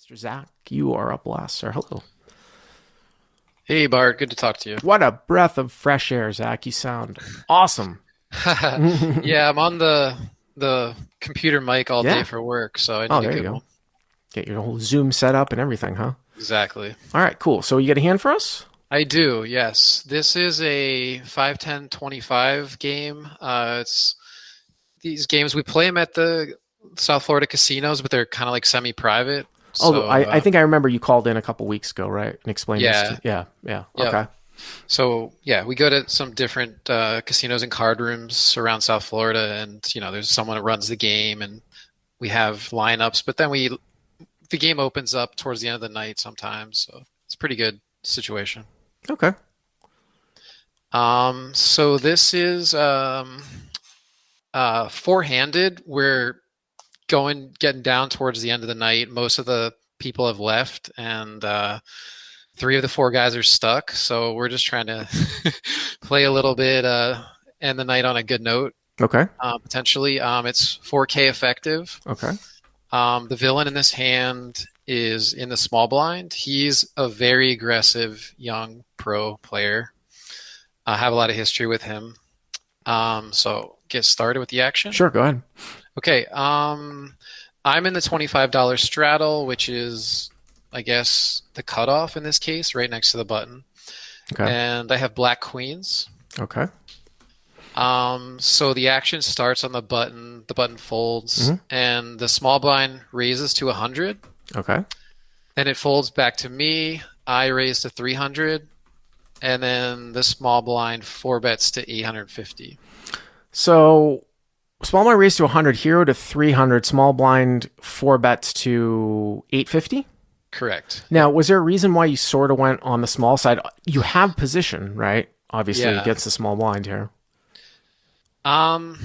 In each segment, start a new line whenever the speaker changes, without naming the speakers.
Mr. Zach, you are up last, sir. Hello.
Hey Bart, good to talk to you.
What a breath of fresh air, Zach. You sound awesome.
Yeah, I'm on the computer mic all day
Yeah.
for work, so I
Oh,
need a
there you
good
go.
one.
Get your whole Zoom set up and everything, huh?
Exactly.
All right, cool. So you get a hand for us?
I do, yes. This is a 5-10-25 game. It's these games we play them at the South Florida casinos, but they're kind of like semi-private.
Oh,
So
I think I remember you called in a couple weeks ago, right? And explained this
yeah,
to. Yeah, yeah.
yep.
Okay.
So yeah, we go to some different casinos and card rooms around South Florida, and there's someone that runs the game, and we have lineups. But then the game opens up towards the end of the night sometimes, so it's a pretty good situation.
Okay.
So this is four-handed. We're getting down towards the end of the night. Most of the people have left, and three of the four guys are stuck. So we're just trying to play a little bit, end the night on a good note.
Okay.
Potentially, it's 4K effective.
Okay.
The villain in this hand is in the small blind. He's a very aggressive young pro player. I have a lot of history with him. So get started with the action.
Sure, go ahead.
Okay. I'm in the $25 straddle, which is, I guess, the cutoff in this case, right next to the button.
Okay.
And I have black queens.
Okay.
So the action starts on the button. The button folds, and the small blind raises to 100.
Okay.
Then it folds back to me. I raise to 300, and then the small blind four bets to 850.
So small blind raised to 100, hero to 300, small blind four bets to 850.
Correct.
Now, was there a reason why you sort of went on the small side? You have position, right? Obviously,
Yeah.
against the small blind here.
I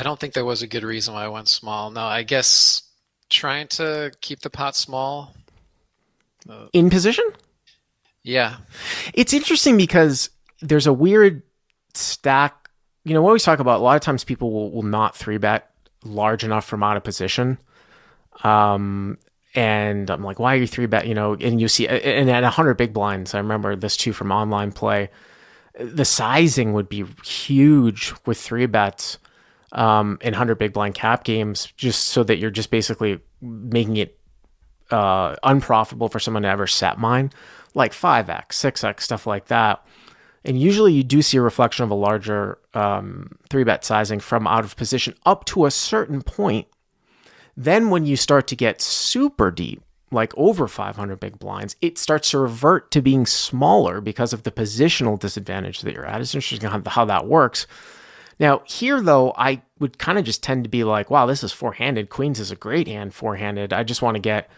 don't think there was a good reason why I went small. No, I guess trying to keep the pot small.
In position?
Yeah.
It's interesting because there's a weird stack. We always talk about a lot of times people will not three bet large enough from out of position. And I'm like, why are you three bet? And you see, and at 100 big blinds, I remember this too from online play. The sizing would be huge with three bets in 100 big blind cap games, just so that you're just basically making it unprofitable for someone to ever set mine, like 5x, 6x, stuff like that. And usually you do see a reflection of a larger three bet sizing from out of position up to a certain point. Then when you start to get super deep, like over 500 big blinds, it starts to revert to being smaller because of the positional disadvantage that you're at. It's interesting how that works. Now, here, though, I would kind of just tend to be like, wow, this is four-handed. Queens is a great hand four-handed. I just want to get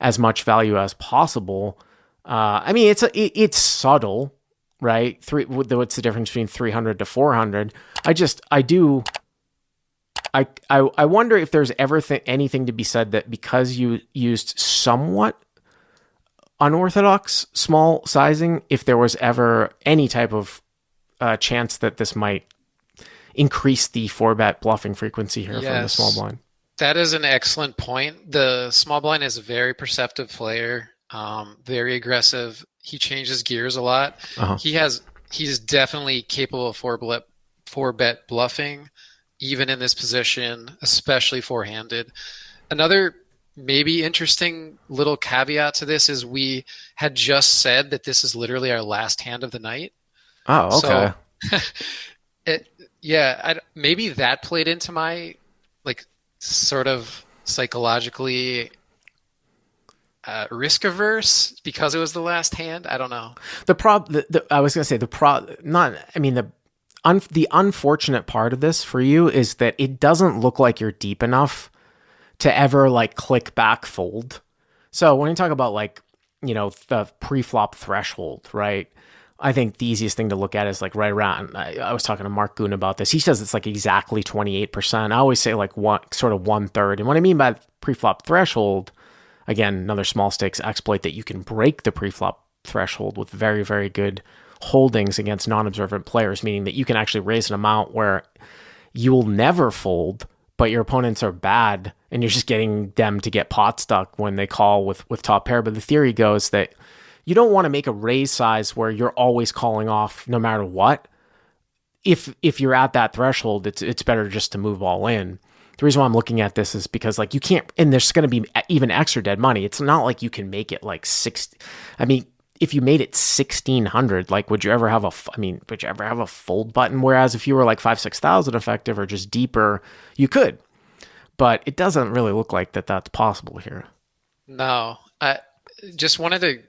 as much value as possible. I mean, it's subtle, right? What's the difference between 300 to 400? I wonder if there's ever anything to be said that because you used somewhat unorthodox small sizing, if there was ever any type of chance that this might increase the four bet bluffing frequency here from the small blind.
That is an excellent point. The small blind is a very perceptive player, very aggressive. He changes gears a lot.
Uh-huh.
He's definitely capable of four bet bluffing, even in this position, especially four-handed. Another maybe interesting little caveat to this is we had just said that this is literally our last hand of the night.
Oh, okay.
So, maybe that played into my sort of psychologically risk averse because it was the last hand. I don't know.
I was going to say the unfortunate part of this for you is that it doesn't look like you're deep enough to ever click back fold. So when you talk about the pre-flop threshold, right? I think the easiest thing to look at is right around. I was talking to Mark Goon about this. He says it's exactly 28%. I always say sort of 1/3. And what I mean by pre-flop threshold, again, another small stakes exploit that you can break the pre-flop threshold with very, very good holdings against non-observant players, meaning that you can actually raise an amount where you will never fold, but your opponents are bad and you're just getting them to get pot stuck when they call with top pair. But the theory goes that you don't want to make a raise size where you're always calling off no matter what. If you're at that threshold, it's better just to move all in. The reason why I'm looking at this is because like you can't, and there's going to be even extra dead money. It's not like you can make it like 60. I mean, if you made it 1,600, like would you ever have a fold button? Whereas if you were like 5,000-6,000 effective or just deeper, you could. But it doesn't really look like that's possible here.
No, I just wanted to,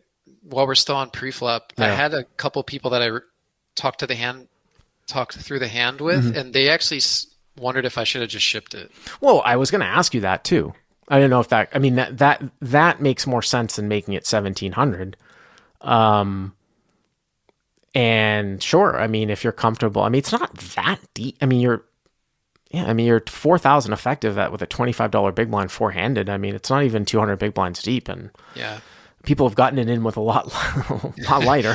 while we're still on preflop, I had a couple people that I talked through the hand with, and they actually wondered if I should have just shipped it.
Well, I was going to ask you that too. I don't know if that, I mean, that makes more sense than making it 1,700. And sure, I mean, if you're comfortable, I mean, it's not that deep. I mean, you're 4,000 effective with a $25 big blind four-handed. I mean, it's not even 200 big blinds deep, and
yeah,
people have gotten it in with a lot lighter.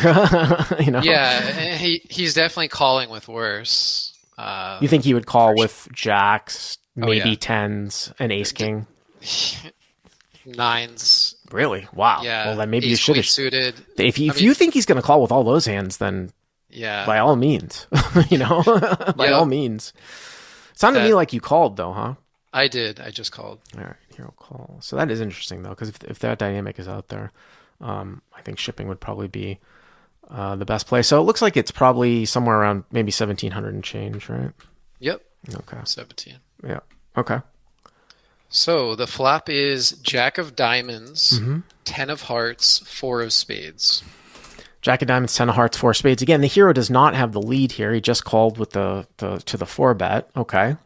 You know?
Yeah, and he's definitely calling with worse.
You think he would call with jacks, maybe tens, and ace king?
Nines.
Really? Wow.
Yeah.
Well, then maybe you should have
suited.
If you think he's going to call with all those hands, then by all means, you know, by all means. Sounded to me like you called though, huh?
I did. I just called.
All right, hero call. So that is interesting though, because if that dynamic is out there, I think shipping would probably be the best play. So it looks like it's probably somewhere around maybe 1,700 and change, right?
Yep.
Okay.
17.
Yeah. Okay.
So the flop is Jack of Diamonds, 10 of Hearts, 4 of Spades.
Jack of Diamonds, 10 of Hearts, 4 of Spades. Again, the hero does not have the lead here. He just called with to the 4-bet. Okay.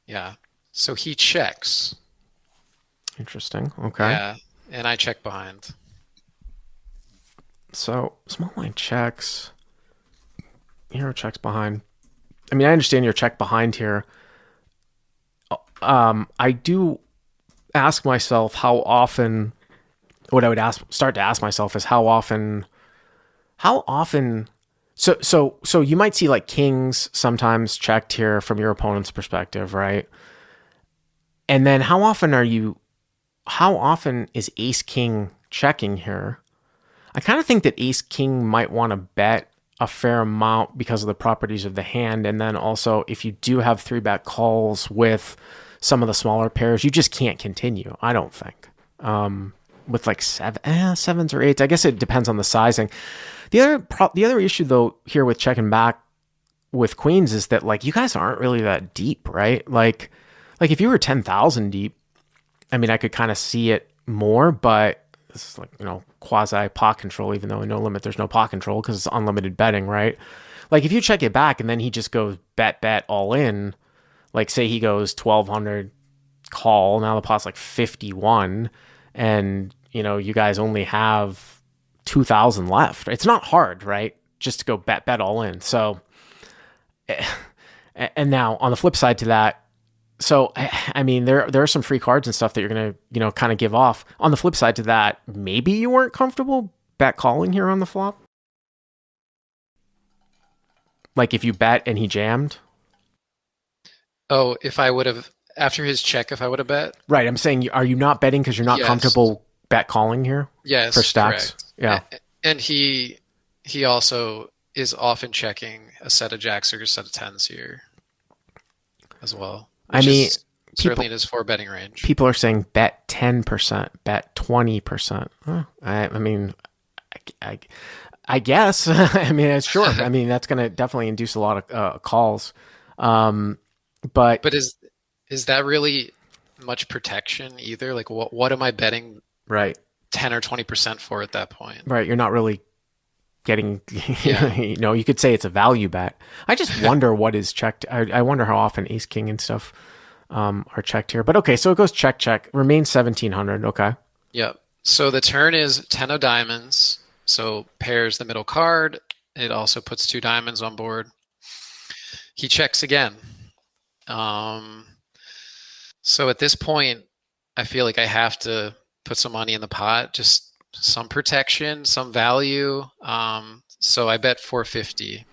Yeah. So he checks.
Interesting. Okay.
Yeah. And I check behind.
So small line checks. Hero checks behind. I mean, I understand your check behind here. I do ask myself how often. What I would start to ask myself is how often. So you might see like kings sometimes checked here from your opponent's perspective, right? And then how often is ace king checking here? I kind of think that ace king might want to bet a fair amount because of the properties of the hand. And then also if you do have 3-bet calls with some of the smaller pairs, you just can't continue, I don't think. With like sevens or eights, I guess it depends on the sizing. The other issue though here with checking back with queens is that like you guys aren't really that deep, right? Like if you were 10,000 deep, I mean, I could kind of see it more, but it's like, you know, quasi pot control, even though in No Limit there's no pot control because it's unlimited betting, right? Like if you check it back and then he just goes bet all in, like say he goes 1,200 call, now the pot's like 51, and you know you guys only have 2,000 left. It's not hard, right? Just to go bet all in. So, and now on the flip side to that, so I mean there are some free cards and stuff that you're gonna kind of give off. On the flip side to that, maybe you weren't comfortable bet calling here on the flop. Like if you bet and he jammed.
Oh, if I would have after his check, if I would have bet.
Right. I'm saying, are you not betting because you're not comfortable bet calling here?
Yes.
For stacks.
Correct.
Yeah.
And he also is often checking a set of jacks or a set of tens here as well.
I mean,
certainly in his 4-betting range.
People are saying bet 10%, bet 20%. I mean, I guess. I mean, it's sure. I mean, that's going to definitely induce a lot of calls. But
is that really much protection either? Like, what am I betting?
Right.
10 or 20% for at that point?
Right. You're not really getting. You could say it's a value bet. I just wonder what is checked. I wonder how often ace king and stuff are checked here. But okay, so it goes check. Remains 1,700. Okay.
Yep. So the turn is 10 of diamonds. So pairs the middle card. It also puts 2 diamonds on board. He checks again. So at this point, I feel like I have to put some money in the pot, just some protection, some value. So I bet 450.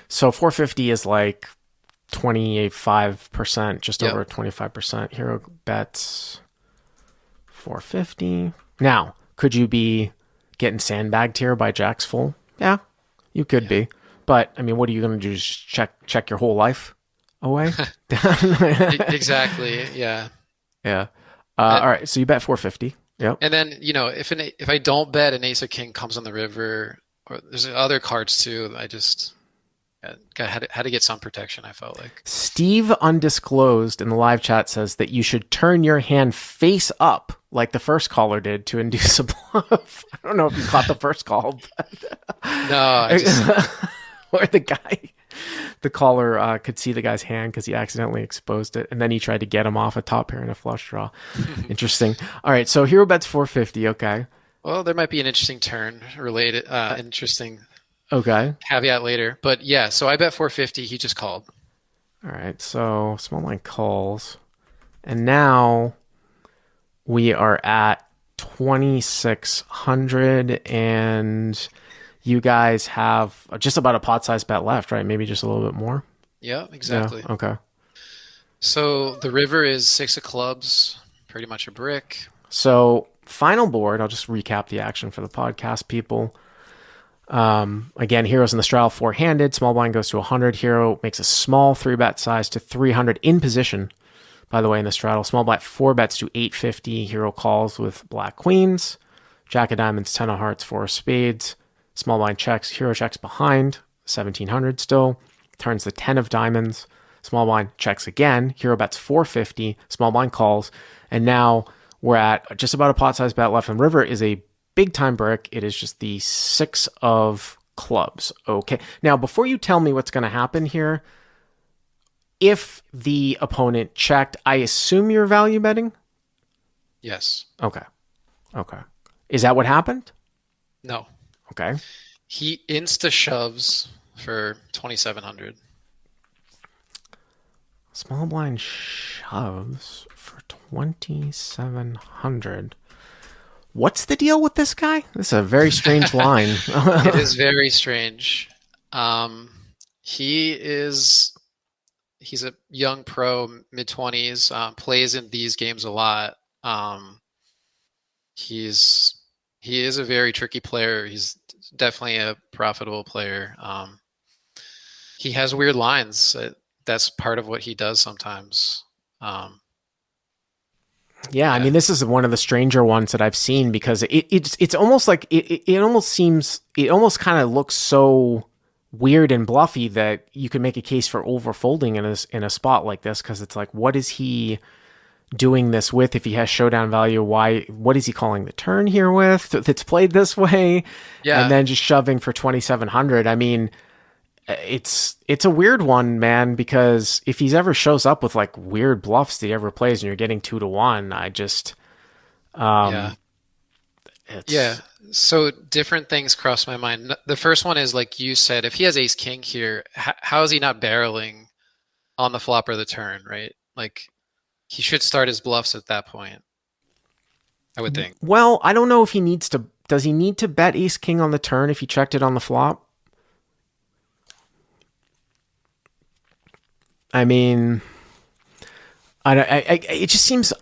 So 450 is like 25%, just
Yep.
over 25%. Hero bets 450. Now, could you be getting sandbagged here by jacks full? Yeah, you could
Yeah.
be. But I mean, what are you going to do? Just check your whole life away?
Exactly. Yeah.
Yeah.
I,
All right. So you bet 450. Yep.
and then, if I don't bet an ace or king comes on the river, or there's other cards too, I just had to get some protection, I felt like.
Steve Undisclosed in the live chat says that you should turn your hand face up like the first caller did to induce a bluff. I don't know if you caught the first call,
No, I just
or the caller could see the guy's hand because he accidentally exposed it, and then he tried to get him off a top pair and a flush draw. Interesting. All right, so hero bets 450. Okay.
well, there might be an interesting turn related, interesting
Okay.
caveat later. But yeah, so I bet 450. He just called.
All right, so small line calls, and now we are at 2,600, and you guys have just about a pot size bet left, right? Maybe just a little bit more.
Yeah, exactly.
Yeah. Okay.
So the river is six of clubs, pretty much a brick.
So final board. I'll just recap the action for the podcast people. Again, heroes in the straddle four-handed. Small blind goes to 100. Hero makes a small 3-bet size to 300 in position. By the way, in the straddle, small blind 4 bets to 850. Hero calls with black queens. Jack of diamonds, 10 of hearts, 4 of spades. Small blind checks. Hero checks behind, 1,700 still. Turns the 10 of diamonds. Small blind checks again. Hero bets 450. Small blind calls. And now we're at just about a pot size bet left. And river is a big time brick. It is just the 6 of clubs. Okay. Now, before you tell me what's going to happen here, if the opponent checked, I assume you're value betting?
Yes.
Okay. Okay. Is that what happened?
No.
Okay.
He insta shoves for 2,700.
Small blind shoves for 2,700. What's the deal with this guy? This is a very strange line.
It is very strange. He is he's a young pro, mid-20s, plays in these games a lot. He is a very tricky player. He's definitely a profitable player. He has weird lines. That's part of what he does sometimes.
Yeah, I mean, this is one of the stranger ones that I've seen because it's almost like it almost kind of looks so weird and bluffy that you could make a case for overfolding in a spot like this because it's like, what is he doing this with? If he has showdown value, what is he calling the turn here with that's played this way?
Yeah.
And then just shoving for 2,700. I mean, it's a weird one, man, because if he's ever shows up with like weird bluffs that he ever plays and you're getting 2-1, I just
yeah. So different things cross my mind. The first one is, like you said, if he has ace king here, how is he not barreling on the flop or the turn, right? Like, he should start his bluffs at that point, I would think.
Well, I don't know if he needs to. Does he need to bet ace king on the turn if he checked it on the flop? I mean, it just seems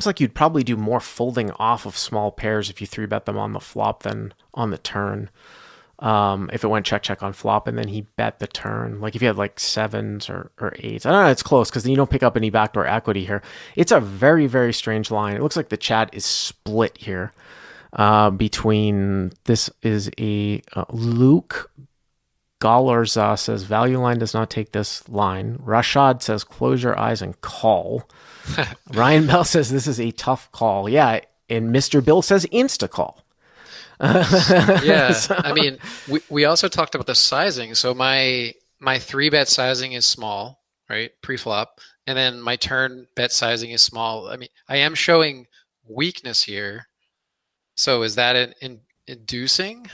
like you'd probably do more folding off of small pairs if you 3-bet them on the flop than on the turn. If it went check on flop and then he bet the turn, like if you had like 7s or 8s, I don't know, it's close because then you don't pick up any backdoor equity here. It's a very, very strange line. It looks like the chat is split here between, this is a Luke Galarza says value line does not take this line. Rashad says close your eyes and call. Ryan Bell says this is a tough call. Yeah, and Mr. Bill says insta call.
Yeah, so. I mean, we also talked about the sizing. So my 3-bet sizing is small, right? Pre-flop. And then my turn bet sizing is small. I mean, I am showing weakness here. So is that inducing?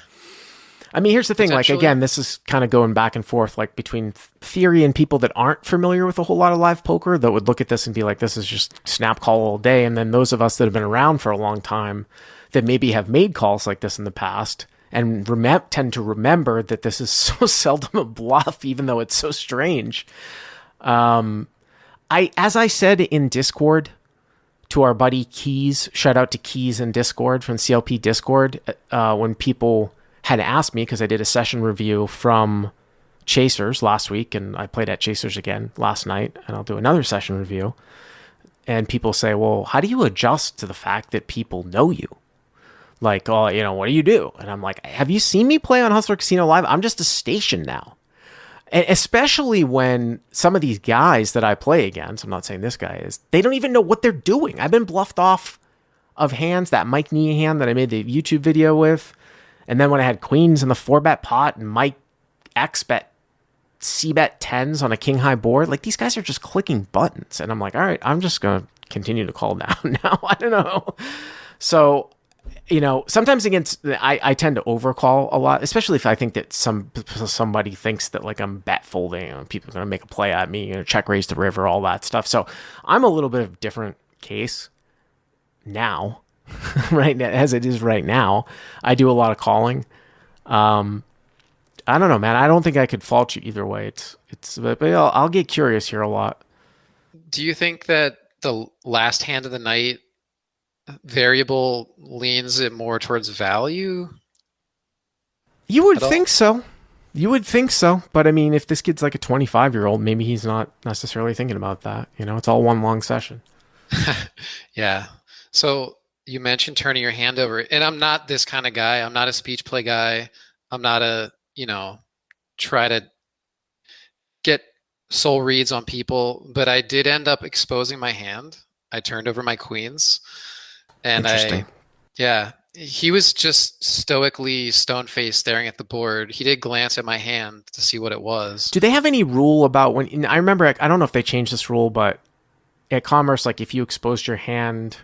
I mean, here's the thing. Like, again, this is kind of going back and forth, like between theory and people that aren't familiar with a whole lot of live poker that would look at this and be like, this is just snap call all day. And then those of us that have been around for a long time that maybe have made calls like this in the past and tend to remember that this is so seldom a bluff, even though it's so strange. As I said in Discord to our buddy Keys, shout out to Keys in Discord from CLP Discord, when people had asked me, because I did a session review from Chasers last week, and I played at Chasers again last night, and I'll do another session review. And people say, well, how do you adjust to the fact that people know you? Like, oh, what do you do? And I'm like, have you seen me play on Hustler Casino Live? I'm just a station now. And especially when some of these guys that I play against, I'm not saying this guy is, they don't even know what they're doing. I've been bluffed off of hands, that Mike Nee hand that I made the YouTube video with. And then when I had queens in the 4-bet pot and Mike X bet C-bet 10s on a king high board, like these guys are just clicking buttons. And I'm like, all right, I'm just going to continue to call down now. I don't know. So, sometimes I tend to overcall a lot, especially if I think that somebody thinks that like I'm bet folding, people are going to make a play at me, check raise the river, all that stuff. So I'm a little bit of a different case now, right now, as it is right now. I do a lot of calling. I don't know, man. I don't think I could fault you either way. But I'll get curious here a lot.
Do you think that the last hand of the night variable leans it more towards value?
You would think so. But I mean, if this kid's like a 25-year-old, maybe he's not necessarily thinking about that. It's all one long session.
Yeah. So you mentioned turning your hand over, and I'm not this kind of guy. I'm not a speech play guy. I'm not a, try to get soul reads on people, but I did end up exposing my hand. I turned over my queens. And he was just stoically stone-faced staring at the board. He did glance at my hand to see what it was.
Do they have any rule about when, I remember, I don't know if they changed this rule, but at Commerce, like if you exposed your hand,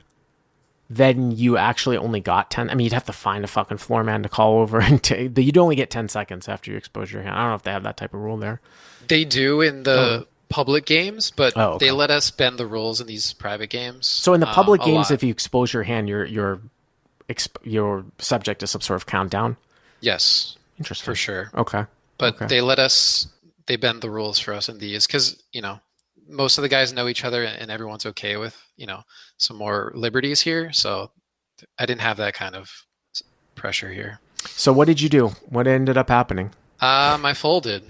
then you actually only got 10. I mean, you'd have to find a fucking floor man to call over and you'd only get 10 seconds after you expose your hand. I don't know if they have that type of rule there.
They do in the public games, but they let us bend the rules in these private games.
So in the public games, if you expose your hand, you're subject to some sort of countdown.
Yes,
interesting,
for sure.
Okay,
but they bend the rules for us in these because most of the guys know each other and everyone's okay with some more liberties here. So I didn't have that kind of pressure here.
So what did you do? What ended up happening?
I folded.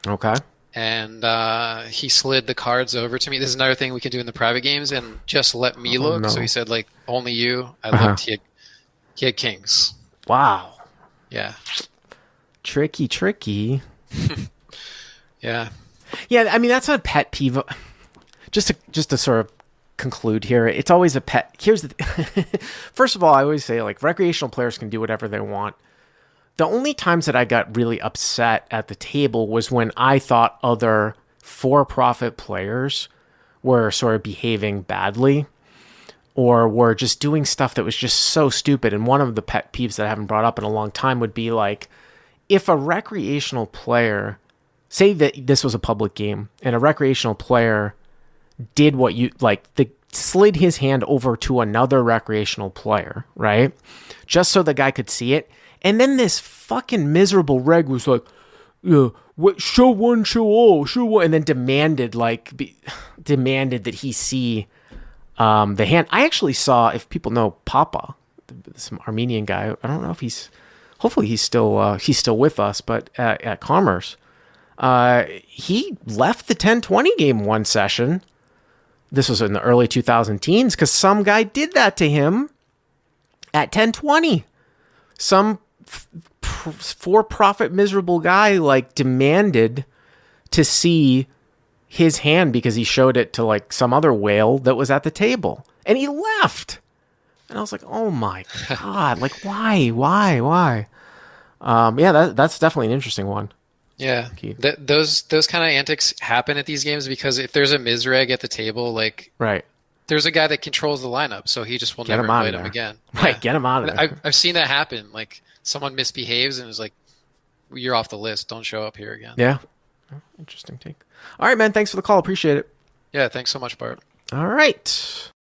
Okay.
And he slid the cards over to me. This is another thing we can do in the private games, and just let me look. No. So he said, like, only you. I looked. He had kings.
Wow.
Yeah.
Tricky.
Yeah.
Yeah, I mean, that's a pet peeve. Just to sort of conclude here, it's always a pet. Here's the first of all, I always say, like, recreational players can do whatever they want. The only times that I got really upset at the table was when I thought other for-profit players were sort of behaving badly or were just doing stuff that was just so stupid. And one of the pet peeves that I haven't brought up in a long time would be like, if a recreational player, say that this was a public game and a recreational player did what you like, slid his hand over to another recreational player, right? Just so the guy could see it. And then this fucking miserable reg was like, what, show one, show all, show one, and then demanded that he see the hand. I actually saw, if people know Papa, some Armenian guy. I don't know if hopefully he's still with us, but at Commerce, he left the 10-20 game one session. This was in the early 2010s because some guy did that to him at 10-20. Some for-profit miserable guy like demanded to see his hand because he showed it to like some other whale that was at the table, and he left. And I was like, oh my god, like why? Yeah, that's definitely an interesting one.
Yeah, those kind of antics happen at these games because if there's a misreg at the table, like
right,
there's a guy that controls the lineup, so he just will never invite him again.
Right, get him out of there.
I've seen that happen. Like someone misbehaves and is like, "You're off the list. Don't show up here again."
Yeah, interesting take. All right, man. Thanks for the call. Appreciate it.
Yeah, thanks so much, Bart.
All right.